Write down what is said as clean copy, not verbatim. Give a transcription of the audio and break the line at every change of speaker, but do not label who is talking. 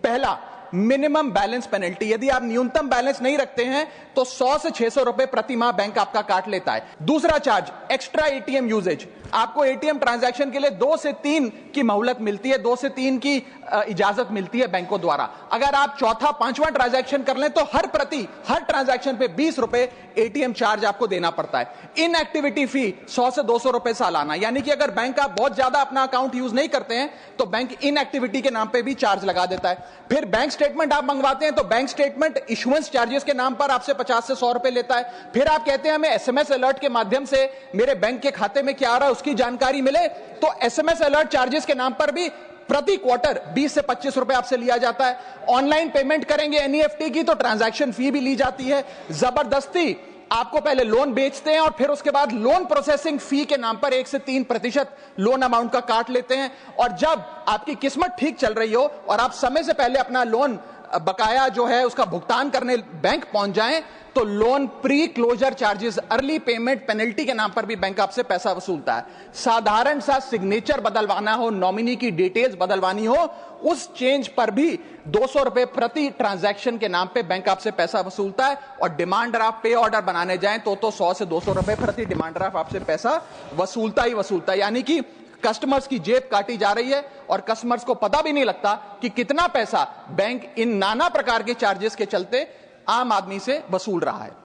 पहला, minimum balance penalty. यदि आप न्यूनतम बैलेंस नहीं रखते हैं तो 100 से 600 रुपए प्रति माह बैंक आपका काट लेता है। दूसरा चार्ज, एक्स्ट्रा एटीएम यूजेज। आपको एटीएम ट्रांजैक्शन के लिए 2 से 3 की मोहलत मिलती है, 2 से 3 की इजाजत मिलती है बैंकों द्वारा। अगर आप चौथा पांचवा ट्रांजैक्शन कर लें तो हर ट्रांजैक्शन पे 20 रुपए एटीएम चार्ज आपको देना पड़ता है। इनएक्टिविटी फी 100 से 200 रुपए सालाना, यानी कि अगर बैंक आप बहुत ज्यादा अपना अकाउंट यूज नहीं करते हैं तो बैंक इनएक्टिविटी के नाम पे भी चार्ज लगा देता है। फिर बैंक स्टेटमेंट आप मंगवाते हैं तो बैंक स्टेटमेंट इशुएंस चार्जेस के नाम पर आपसे 50 से 100 रुपए लेता है। फिर आप कहते हैं हमें एसएमएस अलर्ट के माध्यम से मेरे बैंक के खाते में क्या आ रहा है उसकी जानकारी मिले, तो एसएमएस अलर्ट चार्जेस के नाम पर भी प्रति क्वार्टर 20 से 25 रुपए आपसे लिया जाता है। ऑनलाइन पेमेंट करेंगे एनईएफटी की तो ट्रांजैक्शन फी भी ली जाती है। जबरदस्ती आपको पहले लोन बेचते हैं और फिर उसके बाद लोन प्रोसेसिंग फी के नाम पर 1 से 3% लोन अमाउंट का काट लेते हैं। और जब आपकी किस्मत ठीक चल रही हो और आप समय से पहले अपना लोन बकाया जो है उसका भुगतान करने बैंक पहुंच जाएं तो loan pre closure charges, early payment penalty के नाम पर भी बैंक आपसे पैसा वसूलता है। साधारण सा सिग्नेचर बदलवाना हो, नॉमिनी की डिटेल्स बदलवानी हो, उस चेंज पर भी 200 रुपए प्रति ट्रांजैक्शन के नाम पे बैंक आपसे पैसा वसूलता है। और डिमांड ड्राफ्ट पे ऑर्डर बनाने जाएं तो 100 से 200 रुपए प्रति डिमांड ड्राफ्ट आपसे पैसा वसूलता ही वसूलता है। यानी कि कस्टमर्स की जेब काटी जा रही है और कस्टमर्स को पता भी नहीं लगता कि कितना पैसा बैंक इन नाना प्रकार के चार्जेस के चलते आम आदमी से वसूल रहा है।